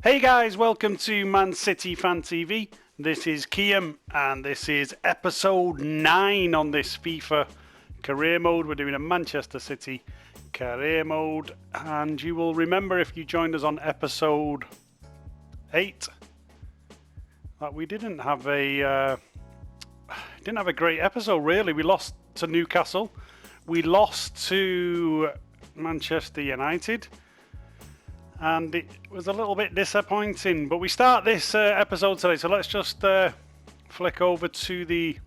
Hey guys, welcome to Man City Fan TV. This is Kiam and this is episode 9 on this FIFA career mode. We're doing a Manchester City career mode, and you will remember if you joined us on episode 8 that we didn't have a great episode really. We lost to Newcastle, we lost to Manchester United, and it was a little bit disappointing. But we start this episode today, so let's just flick over to the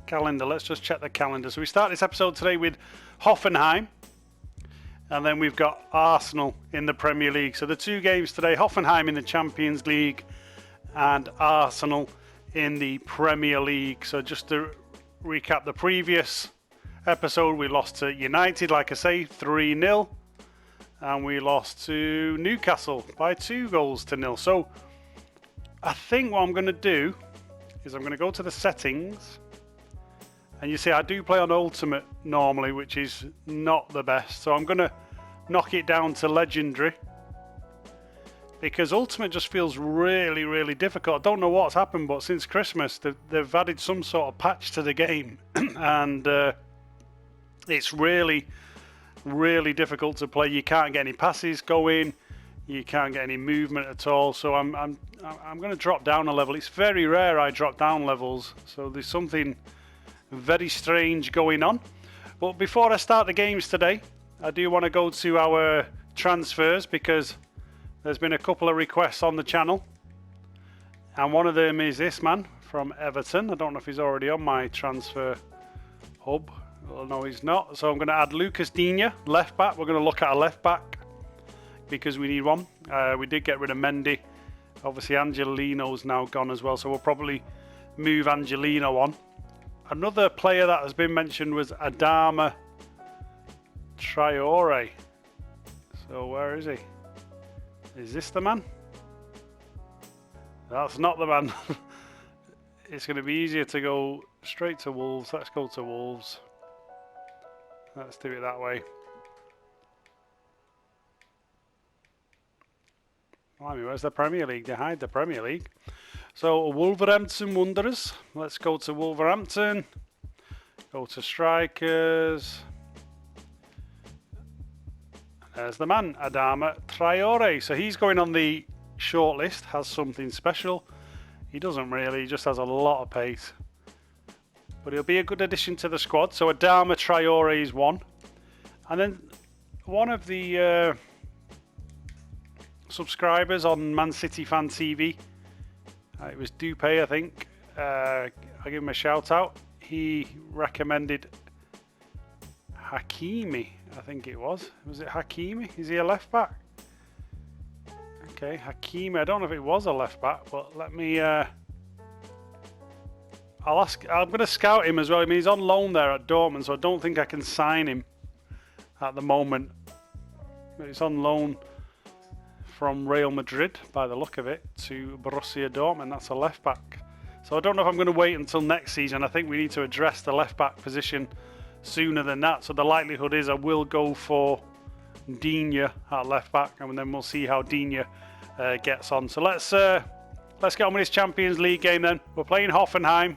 calendar. Let's just check the calendar. So we start this episode today with Hoffenheim, and then we've got Arsenal in the Premier League. So the two games today, Hoffenheim in the Champions League and Arsenal in the Premier League. So just to recap the previous episode, we lost to United, like I say, 3-0. And we lost to Newcastle by 2-0. So I think what I'm going to do is I'm going to go to the settings. And you see, I do play on Ultimate normally, which is not the best. So I'm going to knock it down to Legendary, because Ultimate just feels really, really difficult. I don't know what's happened, but since Christmas, they've added some sort of patch to the game. And it's really difficult to play. You can't get any passes going, you can't get any movement at all. So I'm going to drop down a level. It's very rare I drop down levels, so there's something very strange going on. But before I start the games today, I do want to go to our transfers, because there's been a couple of requests on the channel, and one of them is this man from Everton. I don't know if he's already on my transfer hub. Well, no, he's not. So I'm going to add Lucas Digne, left back. We're going to look at a left back because we need one. We did get rid of Mendy. Obviously, Angelino's now gone as well, so we'll probably move Angelino on. Another player that has been mentioned was Adama Traore. So where is he? Is this the man? That's not the man. It's going to be easier to go straight to Wolves. Let's go to Wolves. Let's do it that way. Blimey, where's the Premier League? They hide the Premier League. So Wolverhampton Wanderers. Let's go to Wolverhampton. Go to strikers. There's the man, Adama Traore. So he's going on the shortlist. Has something special. He doesn't really. He just has a lot of pace. But he'll be a good addition to the squad. So Adama Traore is one. And then one of the subscribers on Man City Fan TV, it was Dupe, I think. I'll give him a shout out. He recommended Hakimi, I think it was. Was it Hakimi? Is he a left back? Okay, Hakimi. I don't know if it was a left back, but let me... I'm going to scout him as well. I mean, he's on loan there at Dortmund, so I don't think I can sign him at the moment. But he's on loan from Real Madrid, by the look of it, to Borussia Dortmund. That's a left back. So I don't know if I'm going to wait until next season. I think we need to address the left back position sooner than that. So the likelihood is I will go for Digne at left back, and then we'll see how Digne gets on. So let's get on with this Champions League game then. We're playing Hoffenheim.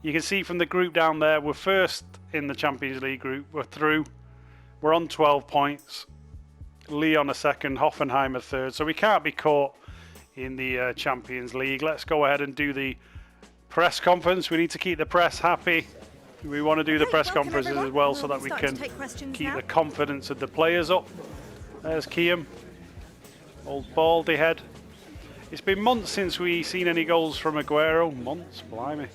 You can see from the group down there, we're first in the Champions League group. We're through. We're on 12 points. Lyon a second, Hoffenheim a third. So we can't be caught in the Champions League. Let's go ahead and do the press conference. We need to keep the press happy. We want to do the press conferences as well, so that we can keep the confidence of the players up. There's Kiam, old baldy head. It's been months since we've seen any goals from Aguero. Months, blimey.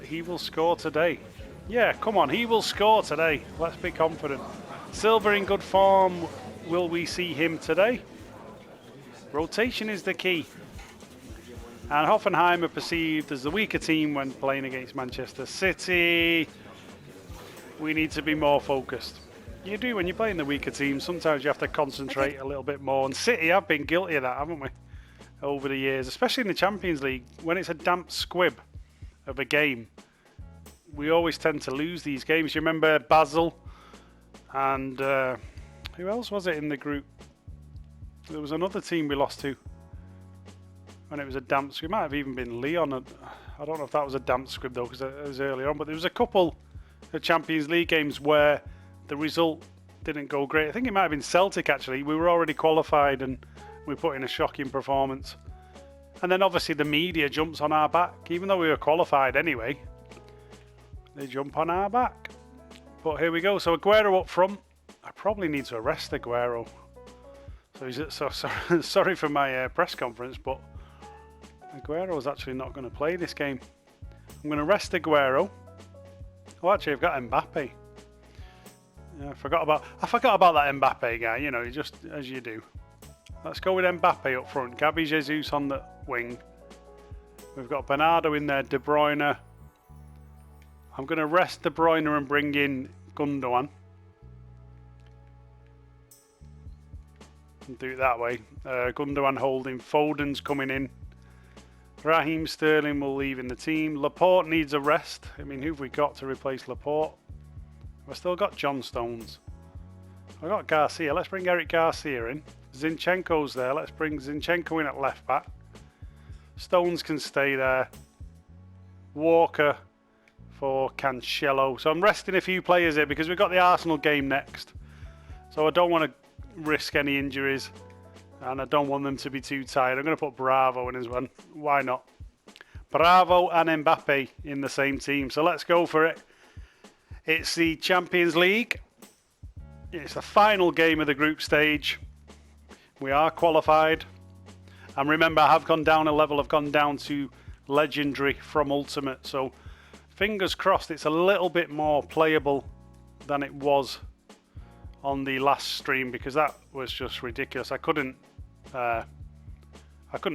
He will score today. Yeah, come on, he will score today. Let's be confident. Silva in good form. Will we see him today? Rotation is the key. And Hoffenheim are perceived as the weaker team when playing against Manchester City. We need to be more focused. You do when you're playing the weaker team. Sometimes you have to concentrate a little bit more. And City have been guilty of that, haven't we? Over the years, especially in the Champions League, when it's a damp squib of a game, we always tend to lose these games. You remember Basel and who else was it in the group? There was another team we lost to when it was a damp squib. It might have even been Leon. I don't know if that was a damp squib though, because it was earlier on. But there was a couple of Champions League games where the result didn't go great. I think it might have been Celtic actually. We were already qualified and we put in a shocking performance. And then obviously the media jumps on our back. Even though we were qualified anyway, they jump on our back. But here we go. So Aguero up front. I probably need to arrest Aguero. So sorry for my press conference, but Aguero's actually not going to play this game. I'm going to rest Aguero. Oh, actually, I've got Mbappe. Yeah, I forgot about that Mbappe guy. You know, just as you do. Let's go with Mbappe up front. Gabby Jesus on the wing. We've got Bernardo in there. De Bruyne. I'm going to rest De Bruyne and bring in Gundogan. Do it that way. Gundogan holding. Foden's coming in. Raheem Sterling will leave in the team. Laporte needs a rest. I mean, who've we got to replace Laporte? We've still got John Stones. I've got Garcia. Let's bring Eric Garcia in. Zinchenko's there. Let's bring Zinchenko in at left back. Stones can stay there. Walker for Cancelo. So I'm resting a few players here because we've got the Arsenal game next. So I don't want to risk any injuries. And I don't want them to be too tired. I'm going to put Bravo in as well. Why not? Bravo and Mbappe in the same team. So let's go for it. It's the Champions League. It's the final game of the group stage. We are qualified. And remember, I have gone down a level. I've gone down to Legendary from Ultimate. So fingers crossed it's a little bit more playable than it was on the last stream, because that was just ridiculous. I couldn't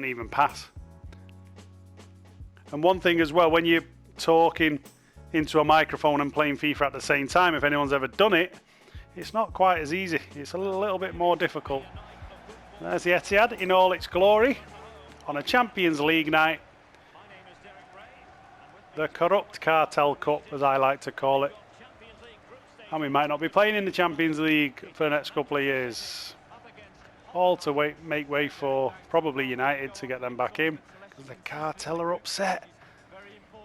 even pass. And one thing as well, when you're talking into a microphone and playing FIFA at the same time, if anyone's ever done it, it's not quite as easy. It's a little bit more difficult. There's the Etihad in all its glory on a Champions League night. The Corrupt Cartel Cup, as I like to call it. And we might not be playing in the Champions League for the next couple of years. All to make way for probably United to get them back in, because the cartel are upset.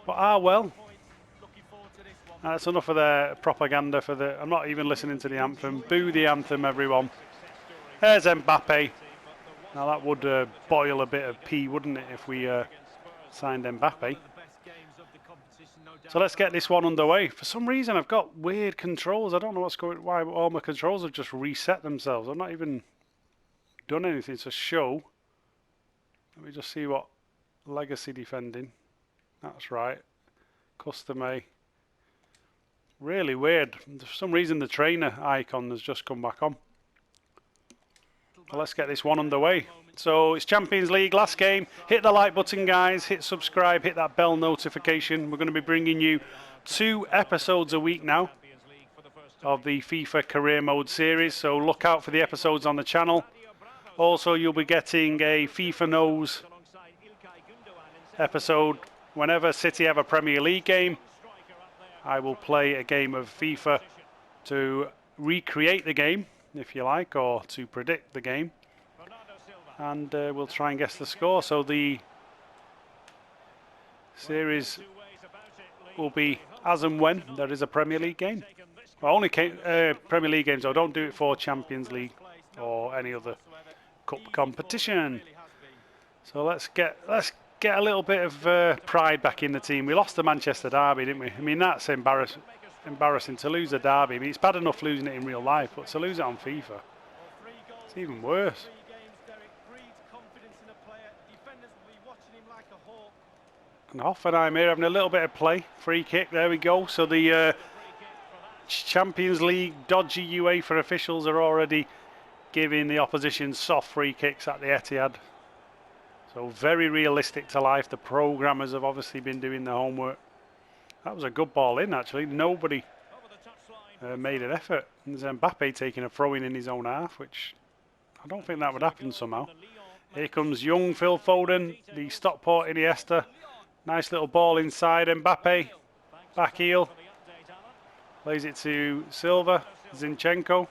But well. That's enough of their propaganda for the... I'm not even listening to the anthem. Boo the anthem, everyone. There's Mbappe. Now that would boil a bit of pee, wouldn't it, if we signed Mbappe. So let's get this one underway. For some reason, I've got weird controls. I don't know why all my controls have just reset themselves. I've not even done anything to show. Let me just see what legacy defending. That's right. Custom A. Really weird. For some reason, the trainer icon has just come back on. Well, let's get this one underway. So it's Champions League, last game. Hit the like button, guys. Hit subscribe. Hit that bell notification. We're going to be bringing you 2 episodes a week now of the FIFA Career Mode series. So look out for the episodes on the channel. Also, you'll be getting a FIFA Knows episode whenever City have a Premier League game. I will play a game of FIFA to recreate the game, if you like, or to predict the game. And we'll try and guess the score. So the series will be as and when there is a Premier League game. Well, only Premier League games, so don't do it for Champions League or any other cup competition. So let's get a little bit of pride back in the team. We lost the Manchester derby, didn't we? I mean, that's embarrassing to lose a derby. I mean, it's bad enough losing it in real life, but to lose it on FIFA, it's even worse. And Hoffenheim here having a little bit of play. Free kick, there we go. So the Champions League dodgy UEFA officials are already giving the opposition soft free kicks at the Etihad. So very realistic to life. The programmers have obviously been doing their homework. That was a good ball in, actually. Nobody made an effort. There's Mbappe taking a throw in his own half, which I don't think that would happen somehow. Here comes young Phil Foden, the Stockport Iniesta. Nice little ball inside. Mbappe, back heel. Plays it to Silva, Zinchenko.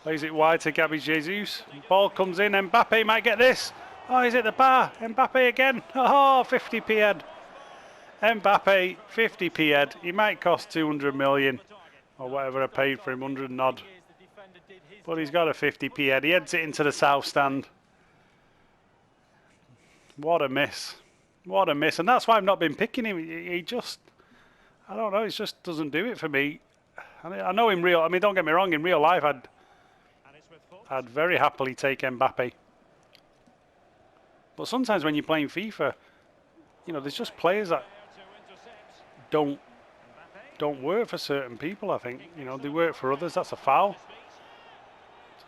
Plays it wide to Gabby Jesus. Ball comes in. Mbappe might get this. Oh, he's at the bar. Mbappe again. Oh, 50p head. Mbappe, 50p head. He might cost 200 million or whatever I paid for him, 100 and odd. But he's got a 50p head. He heads it into the south stand. What a miss. What a miss. And that's why I've not been picking him. He just, I don't know, he just doesn't do it for me. I know in real, I mean, don't get me wrong, in real life, I'd very happily take Mbappe. But sometimes when you're playing FIFA, you know, there's just players that don't work for certain people, I think. You know, they work for others. That's a foul.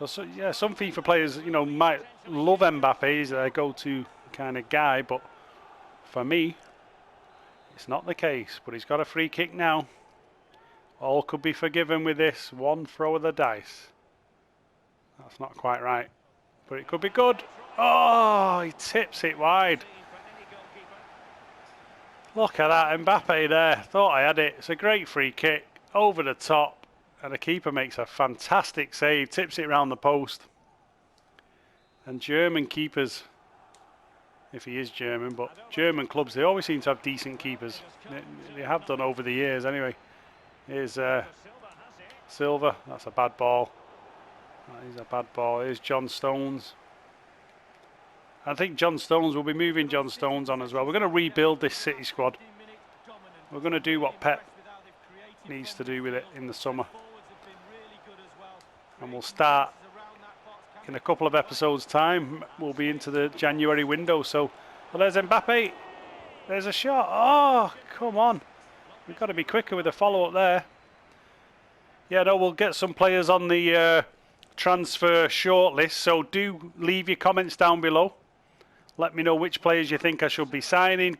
So yeah, some FIFA players, you know, might love Mbappe. He's their go-to kind of guy. But for me, it's not the case. But he's got a free kick now. All could be forgiven with this one throw of the dice. That's not quite right. But it could be good. Oh, he tips it wide. Look at that, Mbappe there. Thought I had it. It's a great free kick. Over the top. And the keeper makes a fantastic save. Tips it round the post. And German keepers, if he is German, but German clubs, they always seem to have decent keepers. They have done over the years anyway. Here's Silva. That's a bad ball. That is a bad ball. Here's John Stones. I think John Stones will be moving John Stones on as well. We're going to rebuild this City squad. We're going to do what Pep needs to do with it in the summer. And we'll start in a couple of episodes' time. We'll be into the January window. So, well, there's Mbappe. There's a shot. Oh, come on. We've got to be quicker with the follow-up there. Yeah, no, we'll get some players on the transfer shortlist. So do leave your comments down below. Let me know which players you think I should be signing.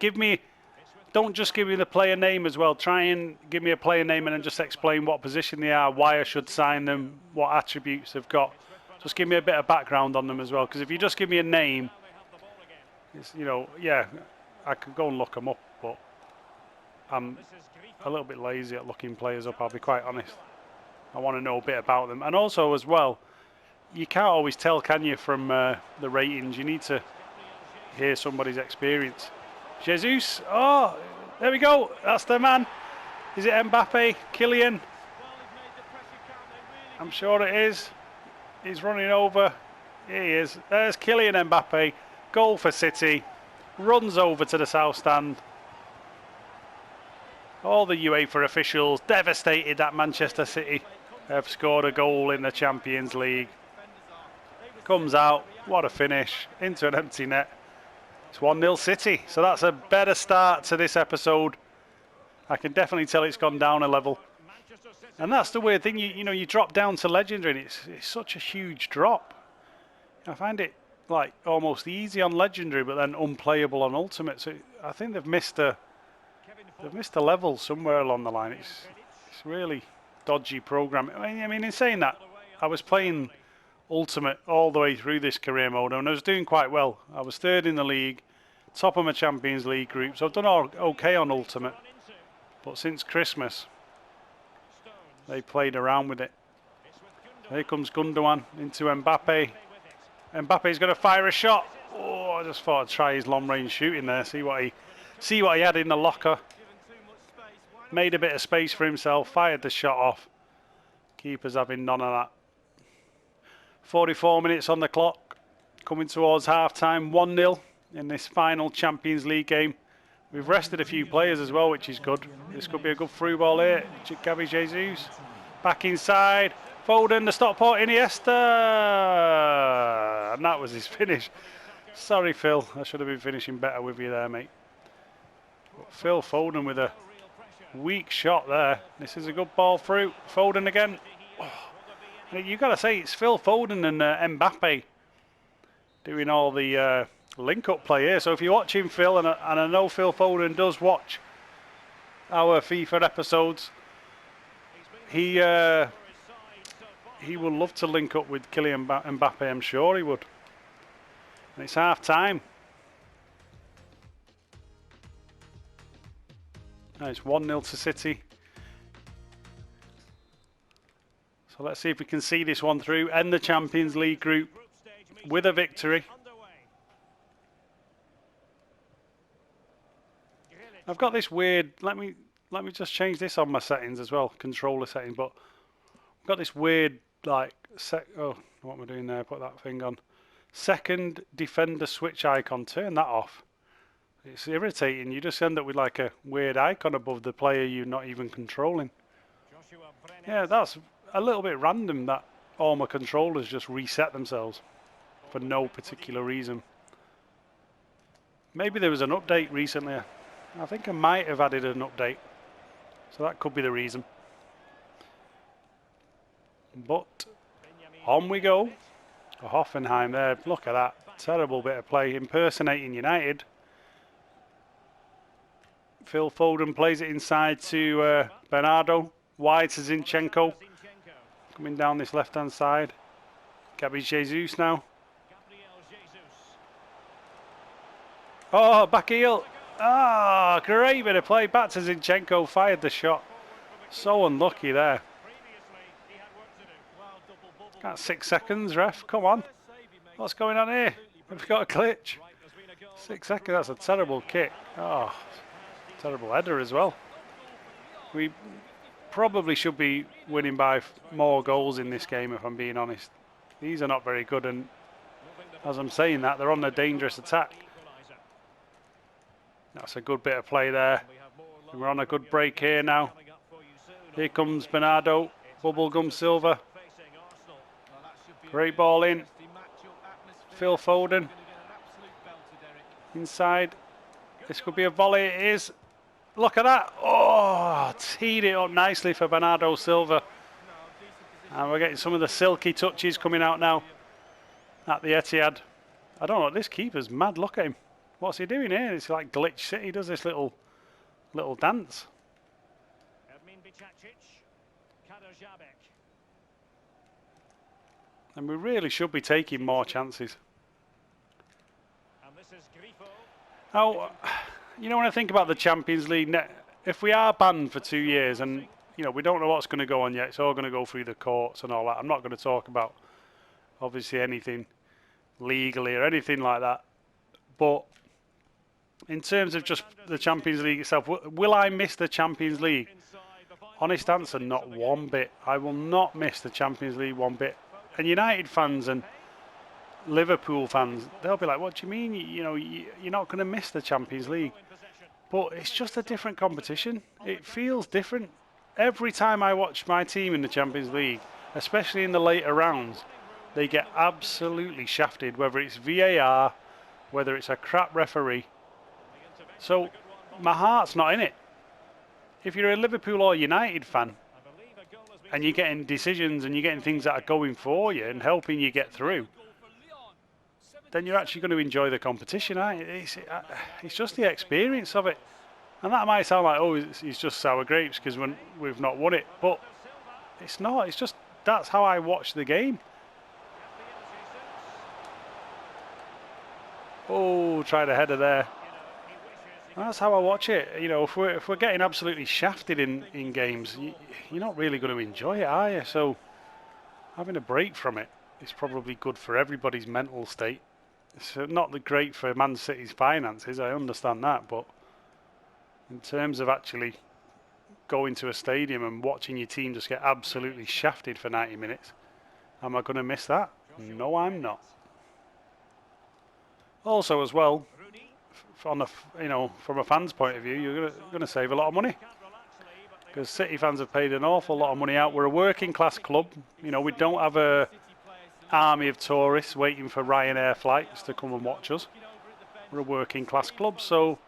Don't just give me the player name as well. Try and give me a player name and then just explain what position they are, why I should sign them, what attributes they've got. Just give me a bit of background on them as well. Because if you just give me a name, it's, you know, yeah, I could go and look them up, but I'm a little bit lazy at looking players up, I'll be quite honest. I want to know a bit about them. And also as well, you can't always tell, can you, from the ratings. You need to hear somebody's experience. Jesus, oh, there we go. That's the man. Is it Mbappe? Kiam? I'm sure it is. He's running over. Here he is. There's Kylian Mbappe. Goal for City. Runs over to the south stand. All the UEFA officials devastated that Manchester City have scored a goal in the Champions League. Comes out. What a finish. Into an empty net. It's 1-0 City, so that's a better start to this episode. I can definitely tell it's gone down a level. And that's the weird thing, you know, you drop down to Legendary and it's such a huge drop. I find it like almost easy on Legendary, but then unplayable on Ultimate. So I think they've missed a level somewhere along the line. It's really dodgy programming. I mean, in saying that, I was playing Ultimate all the way through this career mode and I was doing quite well. I was third in the league, top of my Champions League group, so I've done okay on Ultimate. But since Christmas, they played around with it. Here comes Gundogan into Mbappe. Mbappe's going to fire a shot. Oh, I just thought I'd try his long-range shooting there, see what he had in the locker. Made a bit of space for himself, fired the shot off. Keeper's having none of that. 44 minutes on the clock, coming towards half-time, 1-0 in this final Champions League game. We've rested a few players as well, which is good. This could be a good through ball here. Gabby Jesus, back inside. Foden, the stopport, Iniesta. And that was his finish. Sorry, Phil. I should have been finishing better with you there, mate. But Phil Foden with a weak shot there. This is a good ball through. Foden again. Oh. You've got to say, it's Phil Foden and Mbappe doing all the link-up play here. So if you're watching Phil, and I know Phil Foden does watch our FIFA episodes, he will love to link up with Kylian Mbappe, I'm sure he would. And it's half-time. It's 1-0 to City. So let's see if we can see this one through. End the Champions League group with a victory. I've got this weird, let me just change this on my settings as well, controller settings, but I've got this weird like oh, what am I doing there? Put that thing on. Second defender switch icon, turn that off. It's irritating. You just end up with like a weird icon above the player you're not even controlling. Yeah, that's a little bit random that all my controllers just reset themselves for no particular reason. Maybe there was an update recently. I think I might have added an update, so that could be the reason. But on we go. Hoffenheim there, look at that. Terrible bit of play, impersonating United. Phil Foden plays it inside to Bernardo. Wide to Zinchenko. Coming down this left-hand side. Gabi Jesus now. Oh, back heel. Ah, great bit of play. Back to Zinchenko, fired the shot. So unlucky there. Got 6 seconds, ref. Come on. What's going on here? Have we got a glitch? 6 seconds, that's a terrible kick. Oh, terrible header as well. We probably should be winning by more goals in this game, if I'm being honest. These are not very good, and as I'm saying that, they're on a dangerous attack. That's a good bit of play there. We're on a good break here now. Here comes Bernardo, Bubblegum Silva. Great ball in. Phil Foden. Inside. This could be a volley. It is. Look at that. Oh, teed it up nicely for Bernardo Silva. And we're getting some of the silky touches coming out now at the Etihad. I don't know. This keeper's mad. Look at him. What's he doing here? It's like Glitch City. He does this little dance. And we really should be taking more chances. Now, you know, when I think about the Champions League, if we are banned for 2 years and, you know, we don't know what's going to go on yet, it's all going to go through the courts and all that. I'm not going to talk about, obviously, anything legally or anything like that. But in terms of just the Champions League itself, will I miss the Champions League? Honest answer, not one bit. I will not miss the Champions League one bit. And United fans and Liverpool fans, they'll be like, what do you mean? You know, you're not going to miss the Champions League. But it's just a different competition. It feels different. Every time I watch my team in the Champions League, especially in the later rounds, they get absolutely shafted, whether it's VAR, whether it's a crap referee. So my heart's not in it. If you're a Liverpool or United fan, and you're getting decisions and you're getting things that are going for you and helping you get through, then you're actually going to enjoy the competition, aren't you? It's just the experience of it. And that might sound like, oh, it's just sour grapes because we've not won it. But it's not. It's just, that's how I watch the game. Oh, tried a header there. And that's how I watch it. You know, if we're getting absolutely shafted in games, you're not really going to enjoy it, are you? So having a break from it is probably good for everybody's mental state. It's not great for Man City's finances, I understand that, but in terms of actually going to a stadium and watching your team just get absolutely shafted for 90 minutes, am I going to miss that? No, I'm not. Also, as well, from a fan's point of view, you're going to save a lot of money, because City fans have paid an awful lot of money out. We're a working class club. You know, we don't have a army of tourists waiting for Ryanair flights to come and watch us. We're a working class club, so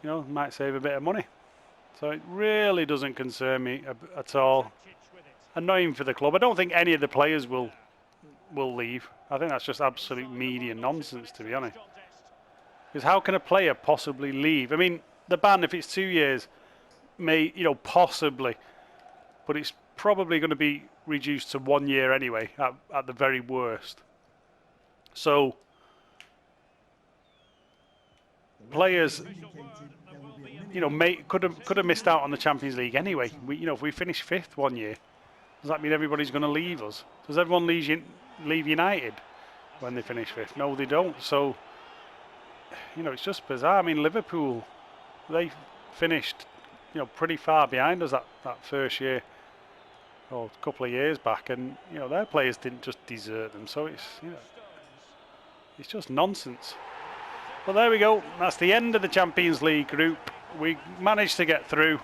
you know, might save a bit of money. So it really doesn't concern me at all. Annoying for the club. I don't think any of the players will leave. I think that's just absolute media nonsense, to be honest. Because how can a player possibly leave? I mean, the ban, if it's 2 years, may, you know, possibly, but it's probably going to be reduced to 1 year anyway, at the very worst. So players, you know, could have missed out on the Champions League anyway. You know, if we finish 5th 1 year, Does that mean everybody's going to leave us? Does everyone leave United when they finish 5th? No, they don't. So, you know, it's just bizarre. I mean, Liverpool, they finished, you know, pretty far behind us that first year, or a couple of years back, and you know, their players didn't just desert them. So it's, you know, it's just nonsense. Well, there we go. That's the end of the Champions League group. We managed to get through.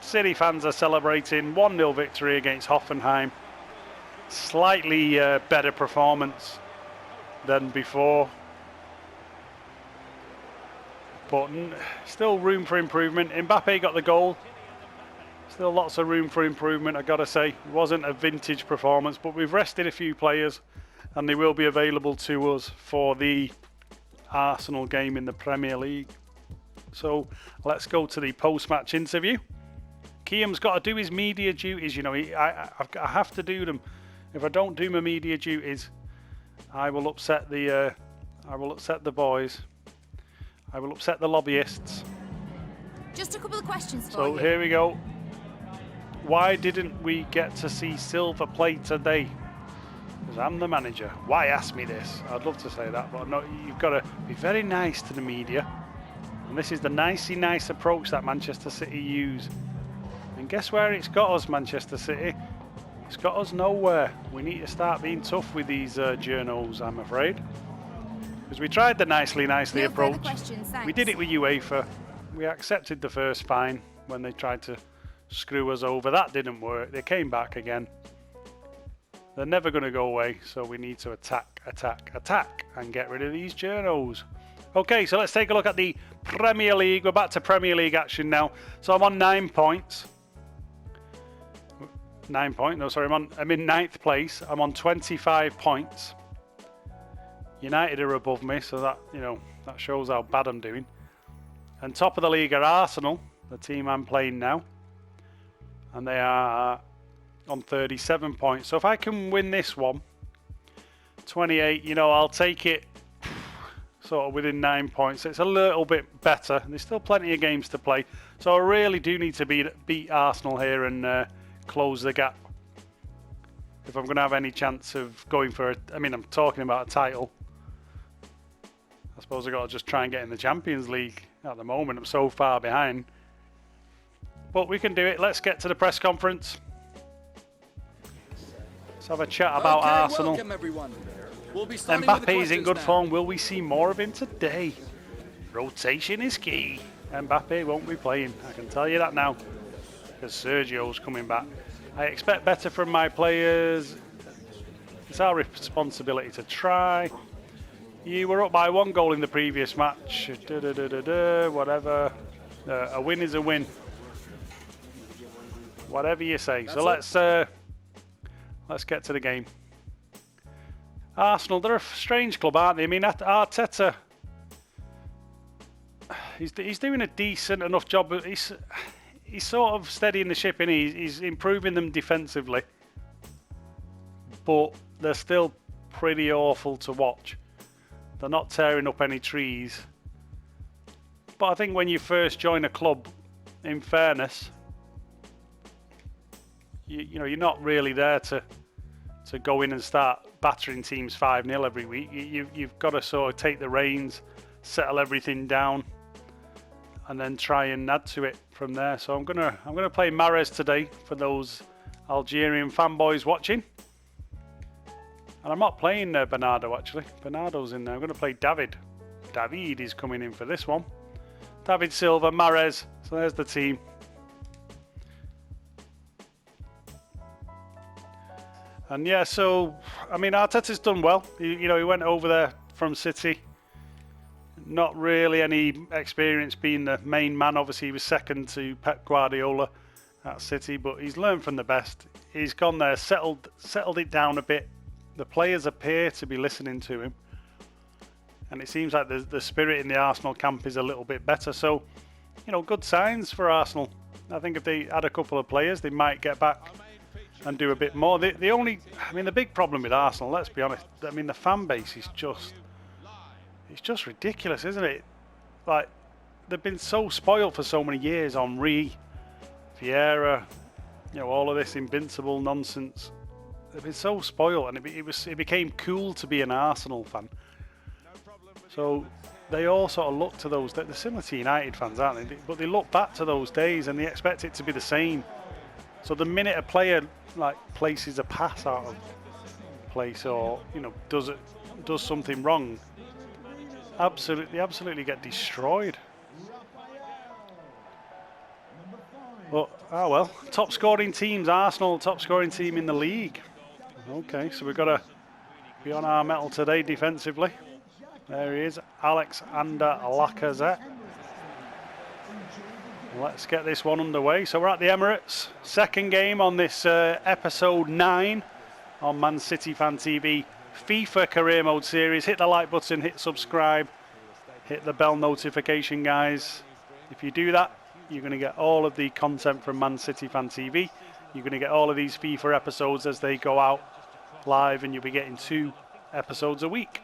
City fans are celebrating 1-0 victory against Hoffenheim. Slightly better performance than before, but still room for improvement. Mbappe got the goal. Still lots of room for improvement, I gotta say. It wasn't a vintage performance, but we've rested a few players and they will be available to us for the Arsenal game in the Premier League. So let's go to the post-match interview. Kiam's got to do his media duties, you know. I have to do them. If I don't do my media duties, I will upset the boys. I will upset the lobbyists. Just a couple of questions for So you. here we go. Why didn't we get to see silver play today? Because I'm the manager. Why ask me this? I'd love to say that, but no, you've got to be very nice to the media. And this is the nicey nice approach that Manchester City use. And guess where it's got us, Manchester City? It's got us nowhere. We need to start being tough with these journos, I'm afraid. Because we tried the nicely approach. We did it with UEFA. We accepted the first fine when they tried to screw us over. That didn't work. They came back again. They're never going to go away, so we need to attack, and get rid of these journos. Okay, so let's take a look at the Premier League. We're back to Premier League action now. So I'm on 9 points. 9 points? No, sorry, I'm in 9th place. I'm on 25 points. United are above me, so that, you know, that shows how bad I'm doing. And top of the league are Arsenal, the team I'm playing now. And they are on 37 points. So if I can win this one, 28, you know, I'll take it sort of within 9 points. It's a little bit better. There's still plenty of games to play. So I really do need to beat Arsenal here and close the gap if I'm going to have any chance of going for it. I mean, I'm talking about a title. I suppose I've got to just try and get in the Champions League. At the moment, I'm so far behind. But we can do it. Let's get to the press conference. Let's have a chat about Arsenal. Welcome, everyone. We'll be Mbappe's in good form. Will we see more of him today? Rotation is key. Mbappe won't be playing. I can tell you that now. Because Sergio's coming back. I expect better from my players. It's our responsibility to try. You were up by 1 goal in the previous match. Whatever. A win is a win. Whatever you say. So let's get to the game. Arsenal, they're a strange club, aren't they? I mean, Arteta, he's doing a decent enough job. He's sort of steadying the ship, and he's improving them defensively. But they're still pretty awful to watch. They're not tearing up any trees. But I think when you first join a club, in fairness, you know, you're not really there to go in and start battering teams 5-0 every week. You've got to sort of take the reins, settle everything down, and then try and add to it from there. So I'm gonna play Mahrez today for those Algerian fanboys watching. And I'm not playing Bernardo, actually. Bernardo's in there. I'm going to play David. David is coming in for this one. David Silva, Mahrez. So there's the team. And yeah, so, I mean, Arteta's done well. He went over there from City. Not really any experience being the main man. Obviously, he was second to Pep Guardiola at City, but he's learned from the best. He's gone there, settled it down a bit. The players appear to be listening to him, and it seems like the spirit in the Arsenal camp is a little bit better. So, you know, good signs for Arsenal. I think if they add a couple of players, they might get back and do a bit more. The big problem with Arsenal, let's be honest, I mean, the fan base is just ridiculous, isn't it? Like, they've been so spoiled for so many years. Henry, Vieira, You know, all of this invincible nonsense. They've been so spoiled, and it became cool to be an Arsenal fan. So they all sort of look to those. They're similar to United fans, aren't they? But they look back to those days and they expect it to be the same. So the minute a player like places a pass out of place, or you know does something wrong, absolutely get destroyed. But oh well, top scoring teams, Arsenal, top scoring team in the league. Okay, so we've got to be on our mettle today defensively. There he is, Alexander Lacazette. Let's get this one underway. So we're at the Emirates, second game on this episode 9 on Man City Fan TV FIFA Career Mode series. Hit the like button, hit subscribe, hit the bell notification, guys. If you do that, you're going to get all of the content from Man City Fan TV. You're going to get all of these FIFA episodes as they go out live, and you'll be getting 2 episodes a week.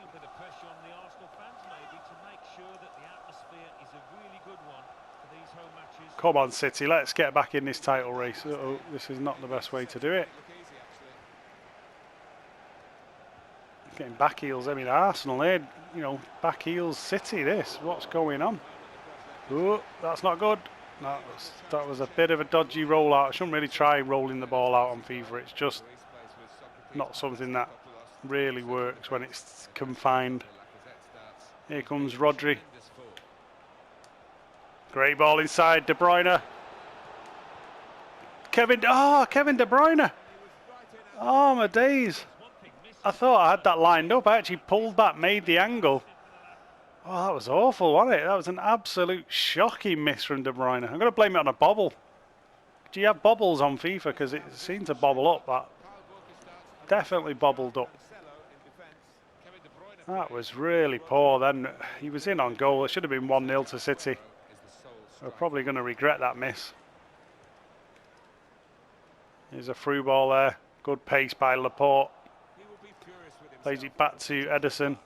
Come on, City, let's get back in this title race. Uh-oh, this is not the best way to do it. Getting back heels. I mean, Arsenal here, you know, back heels City. What's going on? Oh, that's not good. That was a bit of a dodgy rollout. I shouldn't really try rolling the ball out on FIFA. It's just not something that really works when it's confined. Here comes Rodri. Great ball inside, De Bruyne. Kevin De Bruyne. Oh, my days. I thought I had that lined up. I actually pulled back, made the angle. Oh, that was awful, wasn't it? That was an absolute shocking miss from De Bruyne. I'm going to blame it on a bobble. Do you have bobbles on FIFA? Because it seemed to bobble up. That definitely bobbled up. That was really poor then. He was in on goal. It should have been 1-0 to City. We're probably going to regret that miss. Here's a through ball there. Good pace by Laporte. Plays it back to Ederson.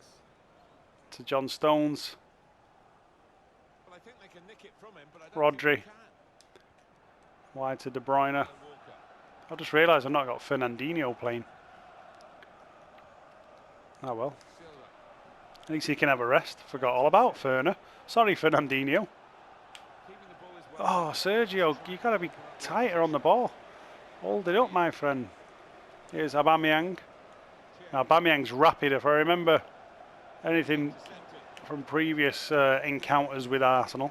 To John Stones. Rodri. Wide to De Bruyne. I just realised I've not got Fernandinho playing. Oh well. At least he can have a rest. Forgot all about Ferner. Sorry, Fernandinho. Oh, Sergio, you got to be tighter on the ball. Hold it up, my friend. Here's Aubameyang. Now, Aubameyang's rapid. If I remember anything from previous encounters with Arsenal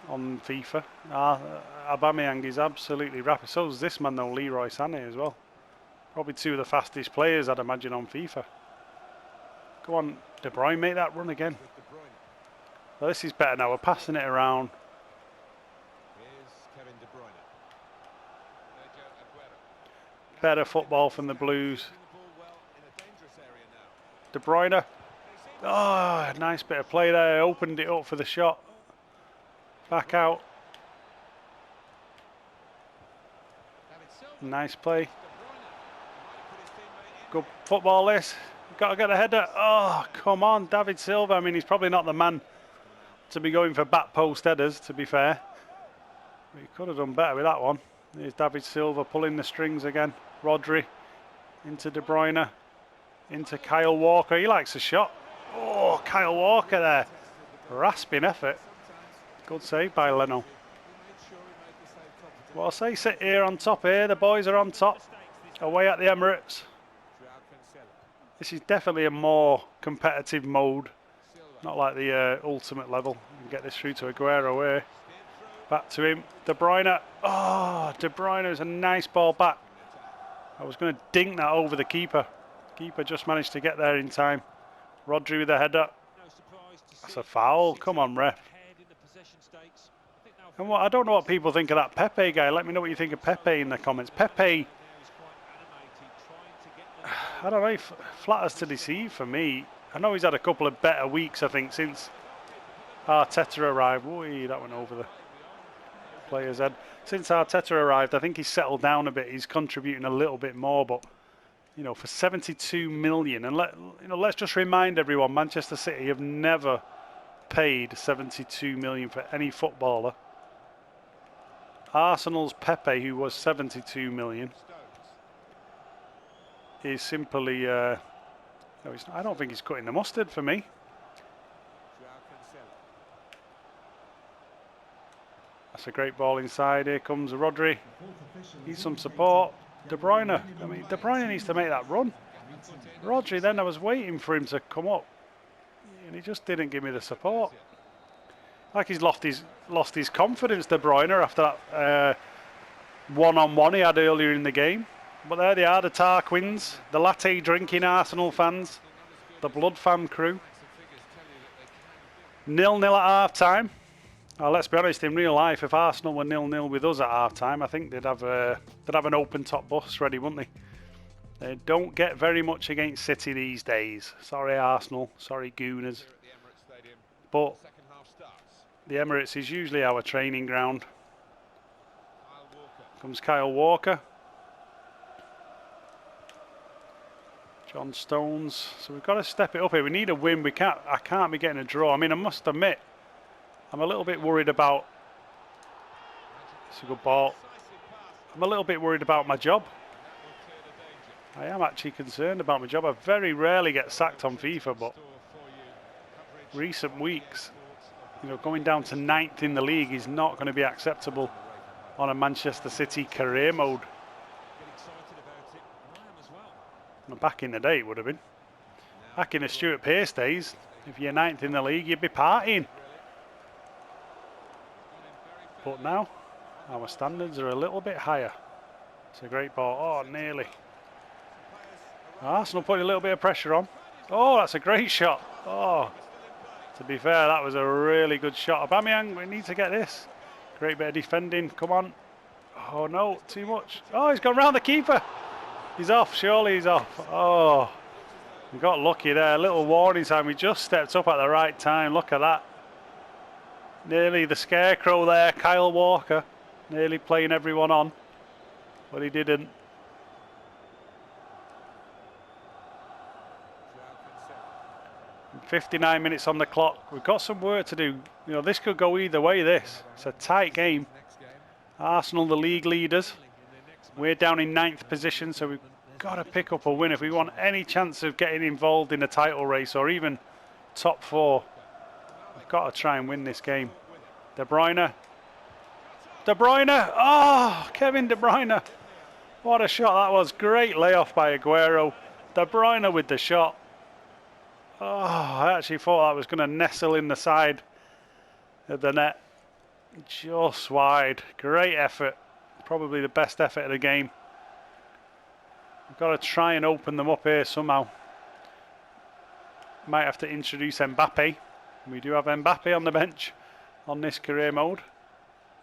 on FIFA, Aubameyang is absolutely rapid. So is this man, though, Leroy Sané as well. Probably 2 of the fastest players, I'd imagine, on FIFA. Go on, De Bruyne, make that run again. Well, this is better now. We're passing it around. Better football from the Blues. De Bruyne. Oh, nice bit of play there. Opened it up for the shot. Back out. Nice play. Good football this. Got to get a header. Oh, come on, David Silva. I mean, he's probably not the man to be going for back post headers, to be fair. But he could have done better with that one. There's David Silva pulling the strings again. Rodri into De Bruyne. Into Kyle Walker. He likes a shot. Oh, Kyle Walker there. Rasping effort. Good save by Leno. Well, I'll say sit here on top here. The boys are on top. Away at the Emirates. This is definitely a more competitive mode. Not like the ultimate level. You can get this through to Aguero here. Back to him. De Bruyne. Oh, De Bruyne is a nice ball back. I was going to dink that over the keeper. Keeper just managed to get there in time. Rodri with a header. That's a foul. Come on, ref. And what, I don't know what people think of that Pepe guy. Let me know what you think of Pepe in the comments. Pepe, I don't know, he flatters to deceive for me. I know he's had a couple of better weeks, I think, since Arteta arrived. Ooh, that went over the player's head. Since Arteta arrived, I think he's settled down a bit. He's contributing a little bit more, but you know, for 72 million, and let's just remind everyone, Manchester City have never paid 72 million for any footballer. Arsenal's Pepe, who was 72 million, is simply... no, I don't think he's cutting the mustard for me. That's a great ball inside. Here comes Rodri. Needs some support. De Bruyne. I mean, De Bruyne needs to make that run. Rodri, then I was waiting for him to come up, and he just didn't give me the support. Like he's lost his confidence, De Bruyne, after that one-on-one he had earlier in the game. But there they are, the Tarquins, the latte drinking Arsenal fans, the Blood Fam crew. 0-0 at half-time. Let's be honest, in real life, if Arsenal were 0-0 with us at half-time, I think they'd have an open-top bus ready, wouldn't they? They don't get very much against City these days. Sorry, Arsenal. Sorry, Gooners. But the Emirates is usually our training ground. Comes Kyle Walker. John Stones. So we've got to step it up here. We need a win. I can't be getting a draw. I mean, I must admit, I'm a little bit worried about... It's a good ball. I'm a little bit worried about my job. I am actually concerned about my job. I very rarely get sacked on FIFA, but recent weeks, you know, going down to 9th in the league is not going to be acceptable on a Manchester City career mode. Well, back in the day it would have been. Back in the Stuart Pearce days, if you're 9th in the league, you'd be partying. But now, our standards are a little bit higher. It's a great ball. Oh, nearly. Arsenal putting a little bit of pressure on. Oh, that's a great shot. Oh, to be fair, that was a really good shot. Aubameyang, we need to get this. Great bit of defending. Come on. Oh, no, too much. Oh, he's gone round the keeper. He's off. Surely he's off. Oh, we got lucky there. A little warning sign. We just stepped up at the right time. Look at that. Nearly the scarecrow there, Kyle Walker. Nearly playing everyone on, but he didn't. 59 minutes on the clock. We've got some work to do. You know, this could go either way, this. It's a tight game. Arsenal, the league leaders. We're down in 9th position, so we've got to pick up a win if we want any chance of getting involved in a title race or even top 4. We've got to try and win this game. De Bruyne. De Bruyne! Oh, Kevin De Bruyne. What a shot that was. Great layoff by Aguero. De Bruyne with the shot. Oh, I actually thought that was going to nestle in the side of the net. Just wide. Great effort. Probably the best effort of the game. We've got to try and open them up here somehow. Might have to introduce Mbappe. We do have Mbappe on the bench on this career mode.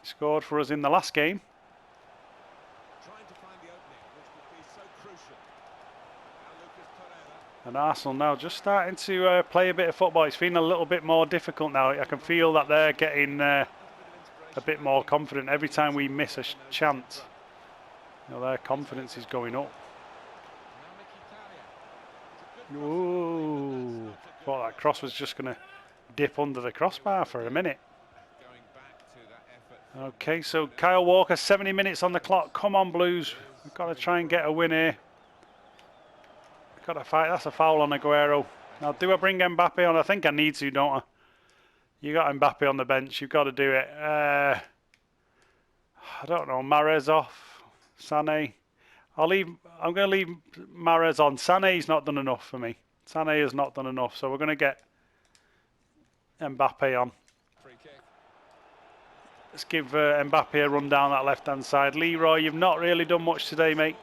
He scored for us in the last game. And Arsenal now just starting to play a bit of football. It's feeling a little bit more difficult now. I can feel that they're getting a bit more confident every time we miss a chance. You know, their confidence is going up. Ooh, thought that cross was just going to dip under the crossbar for a minute. Okay, so Kyle Walker, 70 minutes on the clock. Come on, Blues. We've got to try and get a win here. We've got to fight. That's a foul on Aguero. Now, do I bring Mbappe on? I think I need to, don't I? You got Mbappe on the bench. You've got to do it. I don't know. Mahrez off. Sané. I'm going to leave Mahrez on. Sané's not done enough for me. Sané has not done enough. So we're going to get Mbappe on. Let's give Mbappe a run down that left-hand side. Leroy, you've not really done much today, mate.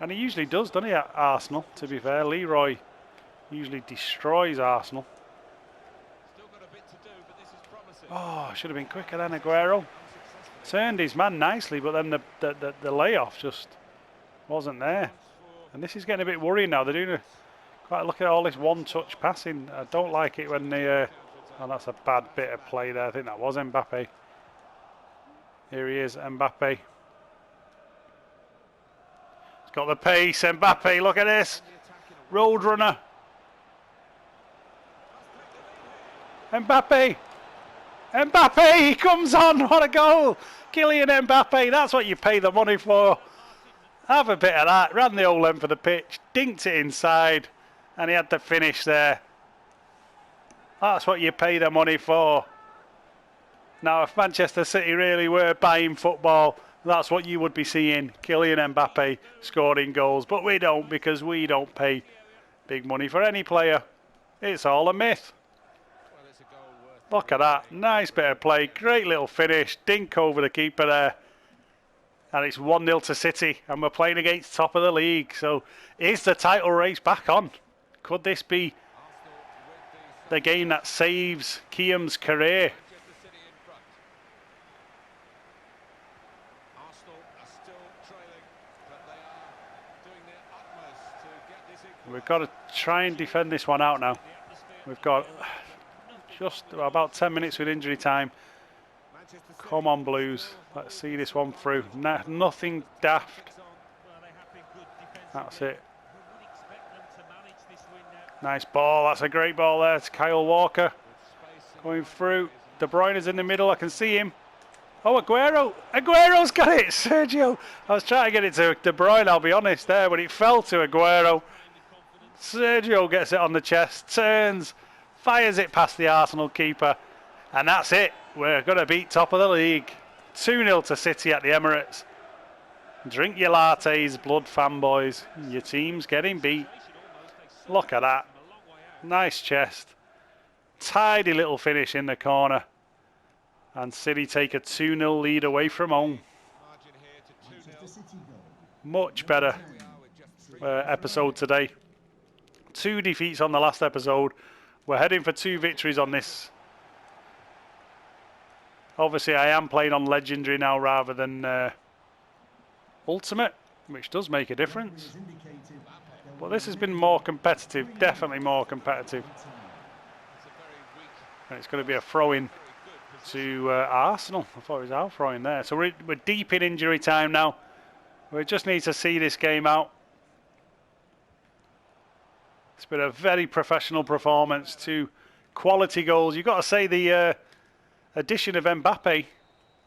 And he usually does, doesn't he, at Arsenal, to be fair. Leroy usually destroys Arsenal. Oh, should have been quicker than Aguero. Turned his man nicely, but then the layoff just wasn't there. And this is getting a bit worrying now. They're doing quite look at all this one-touch passing. I don't like it when they... oh, that's a bad bit of play there. I think that was Mbappe. Here he is, Mbappe. He's got the pace, Mbappe, look at this. Roadrunner. Mbappe. Mbappe, he comes on. What a goal. Kylian Mbappe, that's what you pay the money for. Have a bit of that. Ran the whole length of the pitch, dinked it inside, and he had the finish there. That's what you pay the money for. Now, if Manchester City really were buying football, that's what you would be seeing. Kylian Mbappe scoring goals. But we don't, because we don't pay big money for any player. It's all a myth. Look at that. Nice bit of play. Great little finish. Dink over the keeper there. And it's 1-0 to City. And we're playing against top of the league. So is the title race back on? Could this be the game that saves Kiam's career? We've got to try and defend this one out now. We've got just about 10 minutes with injury time. Come on, Blues. Let's see this one through. Nothing daft. That's it. Nice ball. That's a great ball there. It's Kyle Walker going through. De Bruyne is in the middle. I can see him. Oh, Aguero. Aguero's got it. Sergio. I was trying to get it to De Bruyne, I'll be honest there, but it fell to Aguero. Sergio gets it on the chest, turns, fires it past the Arsenal keeper, and that's it. We're going to beat top of the league. 2-0 to City at the Emirates. Drink your lattes, blood fanboys. Your team's getting beat. Look at that. Nice chest. Tidy little finish in the corner. And City take a 2-0 lead away from home. Much better episode today. 2 defeats on the last episode. We're heading for 2 victories on this. Obviously, I am playing on Legendary now rather than Ultimate, which does make a difference. But this has been more competitive, definitely more competitive. And it's going to be a throw-in to Arsenal. I thought it was our throw-in there. So we're deep in injury time now. We just need to see this game out. It's been a very professional performance, 2 quality goals. You've got to say the addition of Mbappe,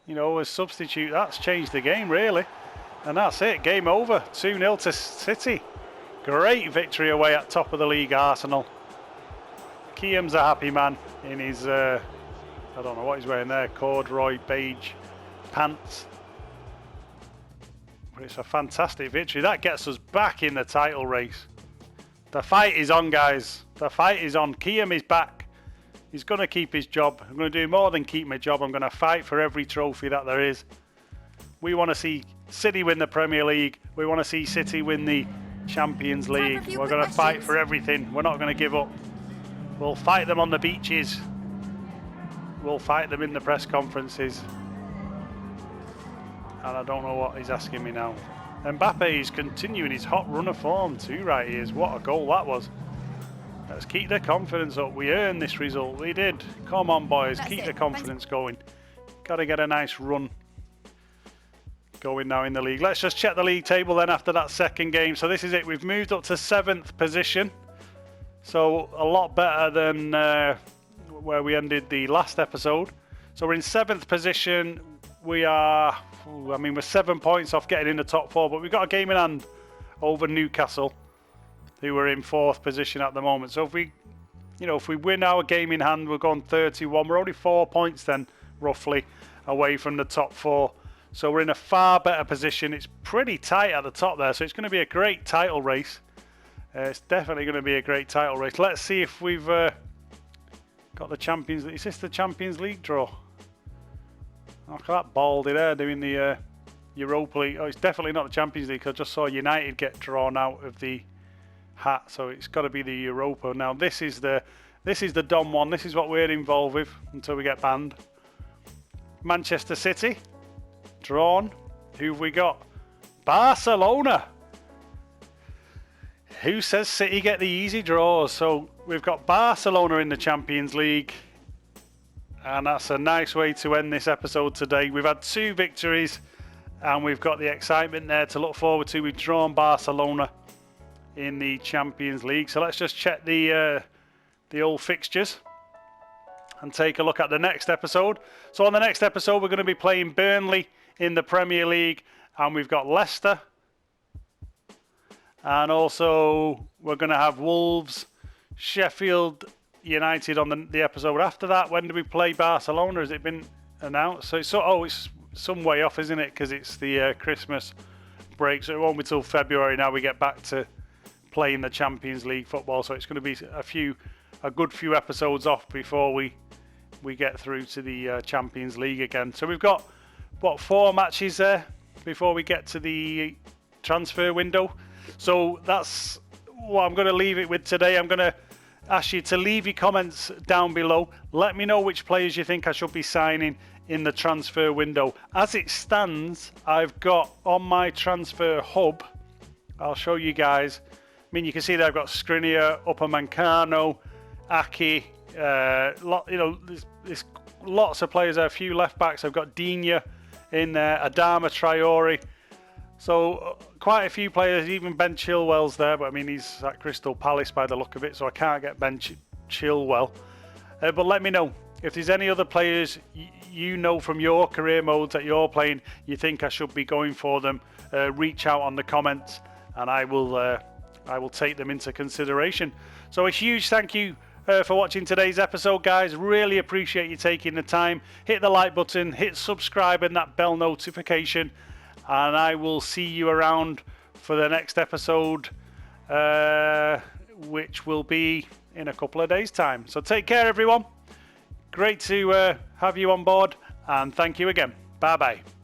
you know, as substitute, that's changed the game really. And that's it, game over, 2-0 to City. Great victory away at top of the league, Arsenal. Kiam's a happy man in his, I don't know what he's wearing there, corduroy beige pants. But it's a fantastic victory. That gets us back in the title race. The fight is on, guys. The fight is on. Kiam is back. He's going to keep his job. I'm going to do more than keep my job. I'm going to fight for every trophy that there is. We want to see City win the Premier League. We want to see City win the Champions League. We're going to fight for everything. We're not going to give up. We'll fight them on the beaches. We'll fight them in the press conferences. And I don't know what he's asking me now. Mbappe is continuing his hot run of form too, right? He is. What a goal that was. Let's keep the confidence up. We earned this result. We did. Come on, boys. Keep the confidence going. Got to get a nice run going now in the league. Let's just check the league table then after that second game. So this is it. We've moved up to 7th position. So a lot better than where we ended the last episode. So we're in 7th position. We are, I mean, we're 7 points off getting in the top 4, but we've got a game in hand over Newcastle, who are in 4th position at the moment. So if we, you know, if we win our game in hand, we're going 31. We're only 4 points then, roughly, away from the top 4. So we're in a far better position. It's pretty tight at the top there, so it's going to be a great title race. It's definitely going to be a great title race. Let's see if we've got the Champions League. Is this the Champions League draw? Look at that baldy there doing the Europa League. Oh, it's definitely not the Champions League. I just saw United get drawn out of the hat, so it's got to be the Europa. Now this is the Dom one. This is what we're involved with until we get banned. Manchester City drawn. Who have we got? Barcelona. Who says City get the easy draws? So we've got Barcelona in the Champions League. And that's a nice way to end this episode today. We've had 2 victories and we've got the excitement there to look forward to. We've drawn Barcelona in the Champions League. So let's just check the old fixtures. and take a look at the next episode. So on the next episode, we're going to be playing Burnley in the Premier League, and we've got Leicester. And also, we're going to have Wolves, Sheffield United on the episode after that. When do we play Barcelona? Has it been announced? So it's some way off, isn't it? Because it's the Christmas break, so it won't be till February now we get back to playing the Champions League football. So it's going to be a good few episodes off before we get through to the Champions League again. So we've got, 4 matches there before we get to the transfer window. So that's what I'm going to leave it with today. I'm going to ask you to leave your comments down below. Let me know which players you think I should be signing in the transfer window. As it stands, I've got on my transfer hub, I'll show you guys. I mean, you can see that I've got Skriniar, Upamecano, Aki. There's lots of players there. A few left backs. I've got Digne in there, Adama Traore. So quite a few players. Even Ben Chilwell's there, but I mean he's at Crystal Palace by the look of it, so I can't get Ben Chilwell. But let me know if there's any other players you know from your career modes that you're playing, you think I should be going for them. Reach out on the comments, and I will take them into consideration. So a huge thank you for watching today's episode, guys. Really appreciate you taking the time. Hit the like button, hit subscribe and that bell notification, and I will see you around for the next episode, which will be in a couple of days' time. So take care, everyone. Great to have you on board, and thank you again. Bye bye.